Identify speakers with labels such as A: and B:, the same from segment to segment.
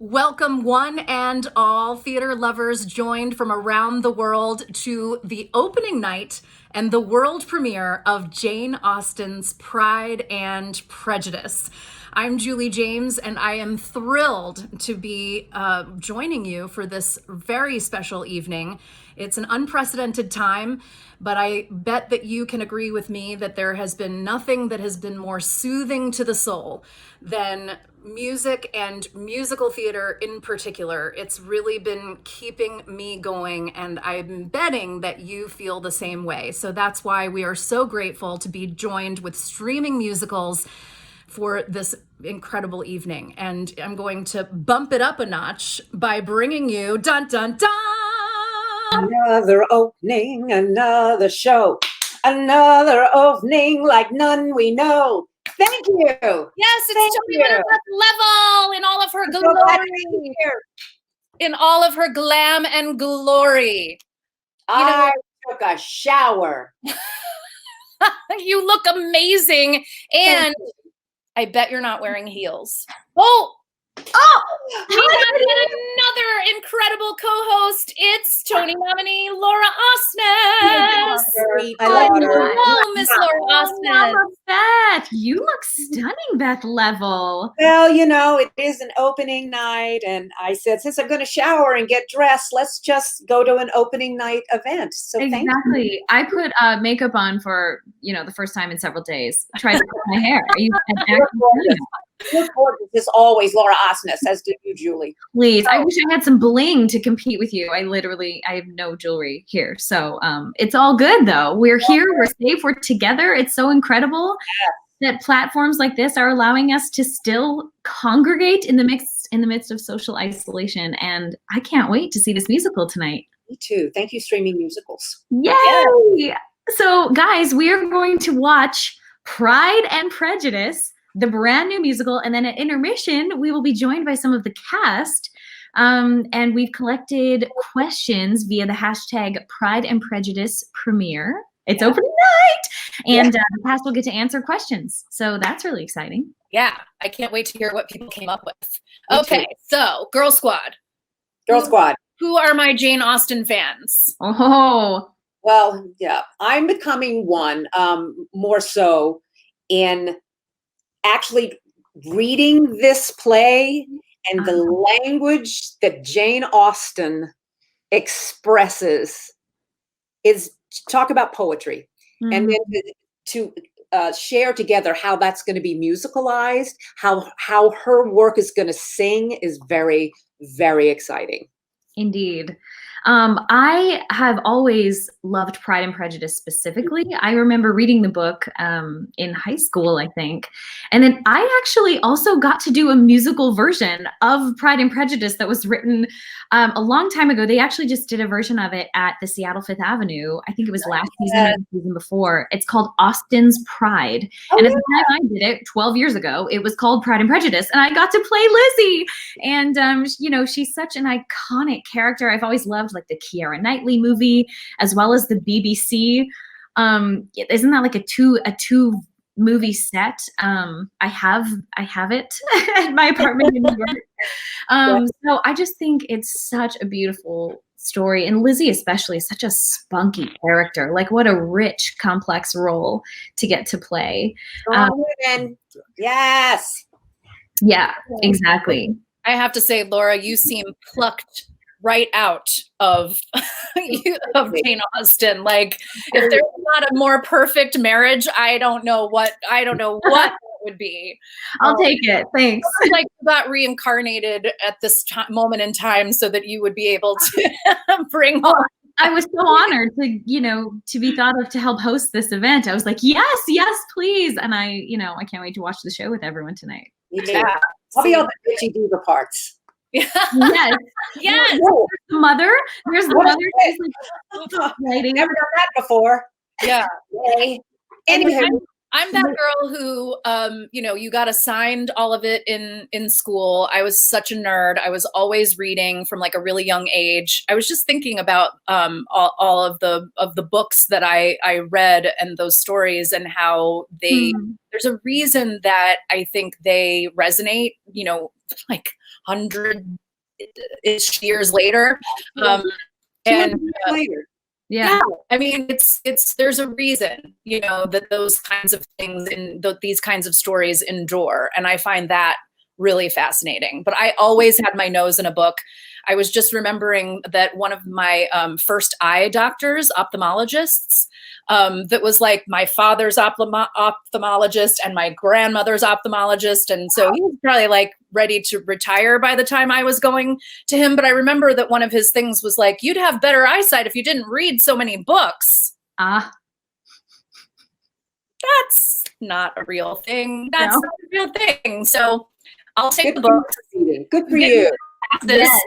A: Welcome, one and all theater lovers joined from around the world to the opening night and the world premiere of Jane Austen's Pride and Prejudice. I'm Julie James, and I am thrilled to be joining you for this very special evening. It's an unprecedented time, but I bet that you can agree with me that there has been nothing that has been more soothing to the soul than music and musical theater in particular. It's really been keeping me going, and I'm betting that you feel the same way. So that's why we are so grateful to be joined with streaming musicals for this incredible evening. And I'm going to bump it up a notch by bringing you dun dun dun
B: another opening, another show, another opening like none we know. Thank you.
C: Yes, it's Tony Beth Leavel in all of her glory. In all of her glam and glory.
B: I took a shower.
C: You look amazing. And I bet you're not wearing heels. Oh, we have another incredible co-host. It's Tony nominee Laura Osnes. Hello, Miss Laura Osnes.
D: Beth, you look stunning, Beth Leavel.
B: Well, you know, it is an opening night, and I said, since I'm going to shower and get dressed, let's just go to an opening night event. So
D: exactly. I put makeup on for, the first time in several days. I tried to put my hair.
B: You're gorgeous as always, Laura Osnes, as did you, Julie.
D: Please, I wish I had some bling to compete with you. I have no jewelry here. So it's all good, though. We're here, we're safe, we're together. It's so incredible that platforms like this are allowing us to still congregate in the midst of social isolation. And I can't wait to see this musical tonight.
B: Me too. Thank you, streaming musicals.
D: Yay! Yeah. So, guys, we are going to watch Pride and Prejudice, the brand new musical, and then at intermission we will be joined by some of the cast, and we've collected questions via the hashtag Pride and Prejudice premiere. It's opening night, and the cast will get to answer questions, so that's really exciting.
C: Yeah, I can't wait to hear what people came up with. Okay, so Girl Squad. Who are my Jane Austen fans?
D: Oh,
B: well, yeah, I'm becoming one, more so in actually reading this play and the language that Jane Austen expresses is talk about poetry, and then to share together how that's going to be musicalized, how her work is going to sing is very, very exciting.
D: Indeed. I have always loved Pride and Prejudice specifically. I remember reading the book in high school, I think. And then I actually also got to do a musical version of Pride and Prejudice that was written a long time ago. They actually just did a version of it at the Seattle Fifth Avenue. I think it was last season or the season before. It's called Austen's Pride. And at the time I did it 12 years ago, it was called Pride and Prejudice. And I got to play Lizzie. And, she's such an iconic character. I've always loved like the Keira Knightley movie, as well as the BBC. Isn't that like a two movie set? I have it at my apartment in New York. So I just think it's such a beautiful story, and Lizzie especially is such a spunky character. Like, what a rich, complex role to get to play.
B: Yes.
D: Yeah, exactly.
C: I have to say, Laura, you seem plucked right out of Jane Austen. Like, if there's not a more perfect marriage, I don't know what that would be.
D: I'll take it. Thanks.
C: Like, you got reincarnated at this moment in time so that you would be able to bring home.
D: I was so honored to be thought of to help host this event. I was like, yes, please. And I can't wait to watch the show with everyone tonight.
B: Yeah. I'll be all the bitchy diva parts.
D: Yes.
C: Yes.
D: There's the mother.
B: Never done that before.
C: Yeah.
B: Anyway,
C: I'm that girl who, you got assigned all of it in school. I was such a nerd. I was always reading from like a really young age. I was just thinking about all of the books that I read and those stories and how they. There's a reason that I think they resonate, like 100-ish years later. And
B: later.
C: yeah, I mean, there's a reason, that those kinds of things and these kinds of stories endure. And I find that really fascinating. But I always had my nose in a book. I was just remembering that one of my first eye doctors, ophthalmologists, that was like my father's ophthalmologist and my grandmother's ophthalmologist. And so he was probably like ready to retire by the time I was going to him. But I remember that one of his things was like, you'd have better eyesight if you didn't read so many books. That's not a real thing. That's not a real thing. So I'll take the book.
B: Good for you.
C: Yes.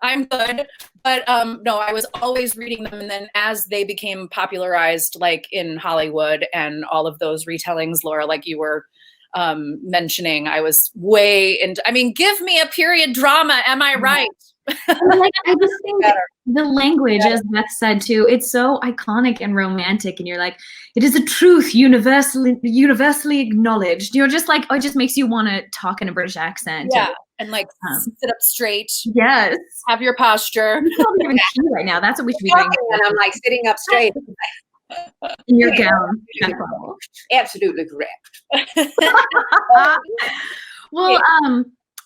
C: I'm good. But no, I was always reading them. And then as they became popularized, like in Hollywood and all of those retellings, Laura, like you were mentioning, I was way into, give me a period drama. Am I right?
D: I just think the language, as Beth said too, it's so iconic and romantic, and you're like, it is a truth universally acknowledged. You're just like, it just makes you want to talk in a British accent.
C: Yeah, and like sit up straight.
D: Yes,
C: have your posture.
D: Even right now, that's what we should be doing.
B: And I'm like sitting up straight
D: in your gown.
B: Absolutely correct.
D: Well,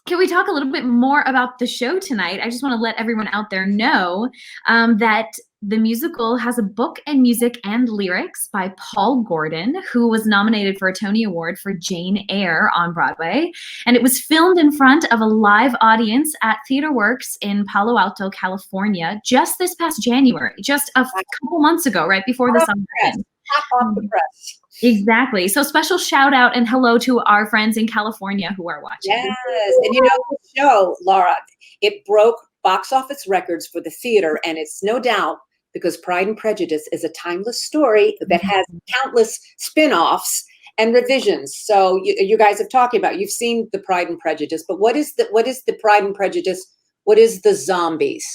D: can we talk a little bit more about the show tonight? I just want to let everyone out there know that the musical has a book and music and lyrics by Paul Gordon, who was nominated for a Tony Award for Jane Eyre on Broadway. And it was filmed in front of a live audience at Theater Works in Palo Alto, California, just this past January, just a couple months ago, right before the summer ended.
B: Off the press.
D: Exactly. So special shout out and hello to our friends in California who are watching.
B: Yes. And the show, Laura, it broke box office records for the theater. And it's no doubt because Pride and Prejudice is a timeless story that has countless spin-offs and revisions. So you guys have talked about, you've seen the Pride and Prejudice, but what is the Pride and Prejudice? What is the zombies?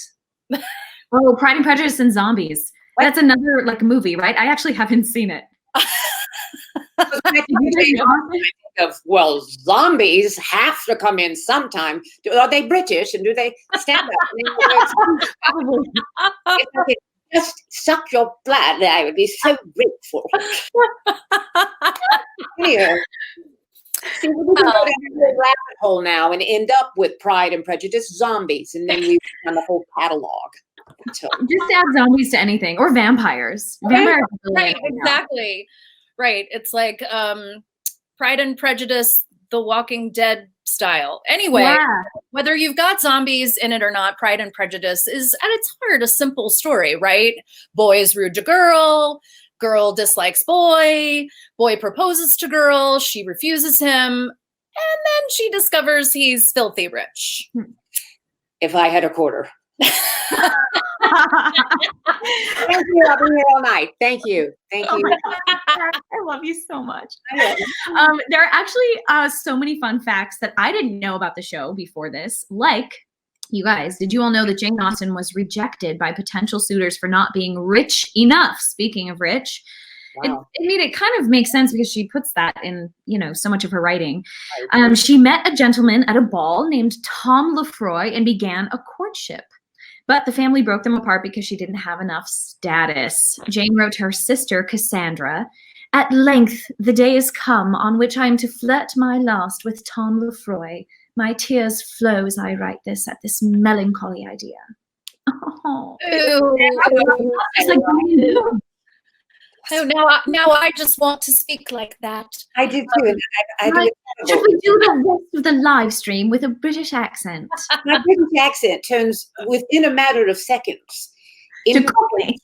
D: Oh, Pride and Prejudice and Zombies. What? That's another movie, right? I actually haven't seen it.
B: Well, zombies have to come in sometime. Are they British and do they stand up? If I could just suck your blood, I would be so grateful. Anyway, see, we can go down a rabbit hole now and end up with Pride and Prejudice zombies, and then we've done the whole catalog.
D: So. Just add zombies to anything, or vampires. Vampires,
C: right? Exactly. Right. It's like Pride and Prejudice, The Walking Dead style. Anyway, whether you've got zombies in it or not, Pride and Prejudice is at its heart a simple story, right? Boy is rude to girl, girl dislikes boy, boy proposes to girl, she refuses him, and then she discovers he's filthy rich.
B: If I had a quarter. Thank you. I'll be here all night. Thank you. Thank you.
D: I love you so much. There are actually so many fun facts that I didn't know about the show before this. Like, you guys, did you all know that Jane Austen was rejected by potential suitors for not being rich enough? Speaking of rich. Wow. It kind of makes sense because she puts that in, so much of her writing. She met a gentleman at a ball named Tom Lefroy and began a courtship. But the family broke them apart because she didn't have enough status. Jane wrote to her sister, Cassandra, "At length the day is come on which I am to flirt my last with Tom Lefroy. My tears flow as I write this at this melancholy idea." Oh. It's like,
C: so now I just want to speak like that.
B: I do too.
D: Should we do the rest of the live stream with a British accent?
B: My British accent turns within a matter of seconds into English,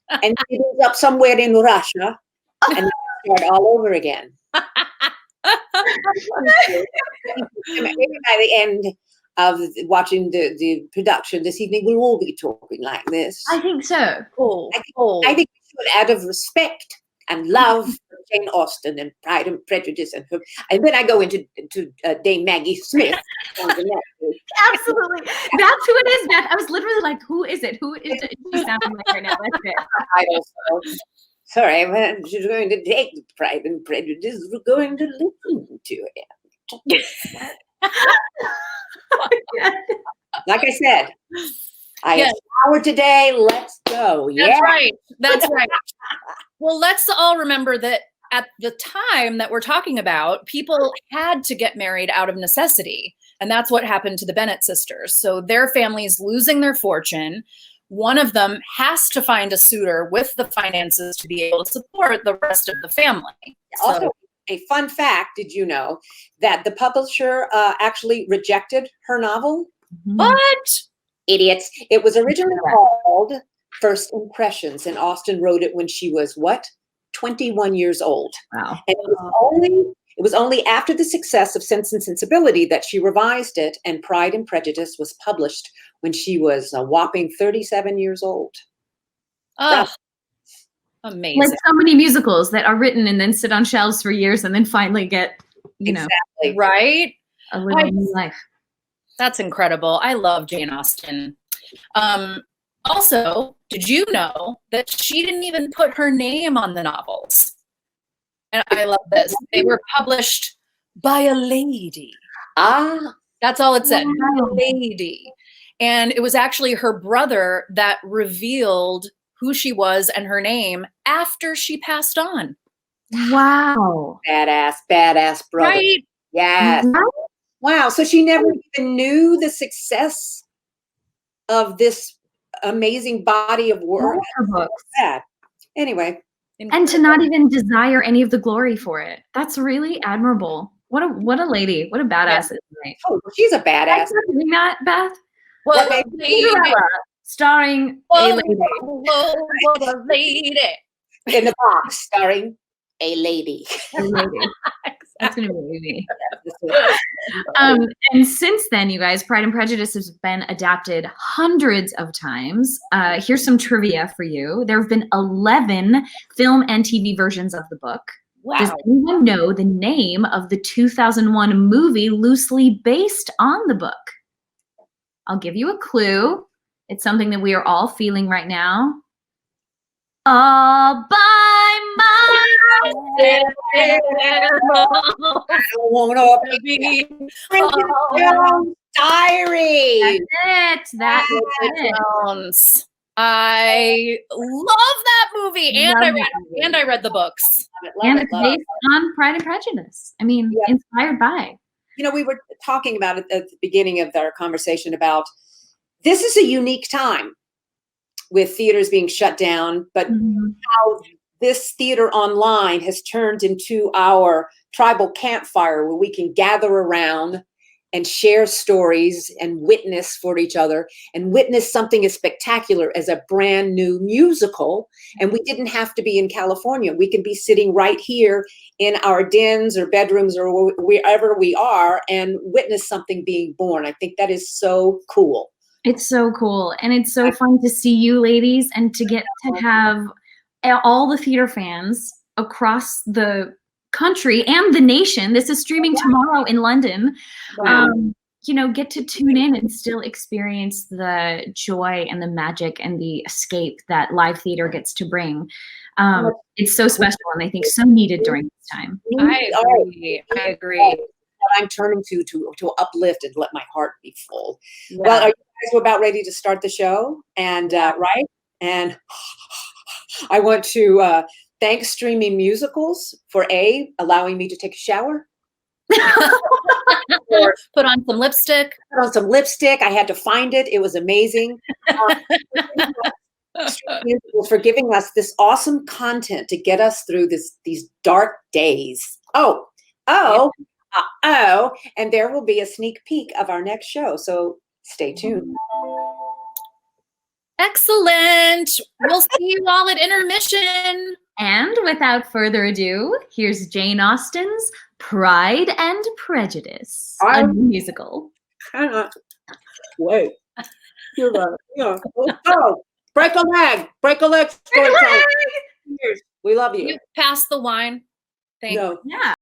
B: and it ends up somewhere in Russia, and start all over again. Maybe by the end of watching the production this evening, we'll all be talking like this.
D: I think so.
C: Cool.
B: I think we should, out of respect and love for Jane Austen and Pride and Prejudice, and then I go into Dame Maggie Smith.
D: Absolutely. That's who it is, Beth. I was literally like, who is it? Who is it? She sounding like right now. That's it.
B: I don't know. Sorry, she's going to take Pride and Prejudice. We're going to listen to it. Like I said, I
C: Yes.
B: showered today. Let's go.
C: That's
B: Yeah.
C: right. That's right. Well, let's all remember that at the time that we're talking about, people had to get married out of necessity. And that's what happened to the Bennet sisters. So their family's losing their fortune. One of them has to find a suitor with the finances to be able to support the rest of the family.
B: Also, a fun fact, did you know that the publisher actually rejected her novel?
C: What?
B: Idiots. It was originally called First Impressions, and Austen wrote it when she was, what? 21 years old.
D: Wow.
B: And it was only after the success of Sense and Sensibility that she revised it, and Pride and Prejudice was published when she was a whopping 37 years old.
C: Oh, amazing.
D: Like so many musicals that are written and then sit on shelves for years and then finally get,
B: Exactly.
C: Right?
D: a little new life.
C: That's incredible. I love Jane Austen. Also, did you know that she didn't even put her name on the novels? And I love this. They were published by a lady.
B: Ah,
C: That's all it said, by
D: Wow.
C: a lady. And it was actually her brother that revealed who she was and her name after she passed on.
D: Wow.
B: badass brother.
C: Right?
B: Yes.
D: Right?
B: Wow. So she never even knew the success of this amazing body of work.
D: Her books.
B: That. Anyway.
D: And to not even desire any of the glory for it. That's really admirable. What a lady. What a badass. Yeah.
B: Oh, she's a badass.
D: Reading that, Beth?
C: Well,
D: Cinderella, starring a lady.
C: What a lady.
B: In the box, starring a lady.
D: A lady. That's going to be me. And since then, you guys, Pride and Prejudice has been adapted hundreds of times. Here's some trivia for you. There have been 11 film and TV versions of the book.
C: Wow.
D: Does anyone know the name of the 2001 movie loosely based on the book? I'll give you a clue. It's something that we are all feeling right now. All by myself.
B: I don't want to be diary.
D: That's it. That is it.
C: Jones. I love that movie, and I read the books.
D: And it's based on Pride and Prejudice. I mean, inspired by.
B: You know, we were talking about it at the beginning of our conversation about this is a unique time with theaters being shut down, but how this theater online has turned into our tribal campfire where we can gather around and share stories and witness for each other and witness something as spectacular as a brand new musical. And we didn't have to be in California. We can be sitting right here in our dens or bedrooms or wherever we are and witness something being born. I think that is so cool.
D: It's so cool. And it's so fun to see you ladies and to get to have all the theater fans across the country and the nation. This is streaming tomorrow in London.
B: Wow.
D: Get to tune in and still experience the joy and the magic and the escape that live theater gets to bring. It's so special and I think so needed during this time.
C: I agree.
B: I'm turning to uplift and let my heart be full. Yeah. Well, are you guys about ready to start the show? And right? And I want to thank Streaming Musicals for allowing me to take a shower.
C: Put on some lipstick.
B: I had to find it. It was amazing. For giving us this awesome content to get us through these dark days. And there will be a sneak peek of our next show. So stay tuned.
C: Excellent. We'll see you all at intermission.
D: And without further ado, here's Jane Austen's Pride and Prejudice, a musical.
B: Wait. You're right. Yeah. Oh, break a leg. We love you.
C: You pass the wine. Thank you.
D: Yeah.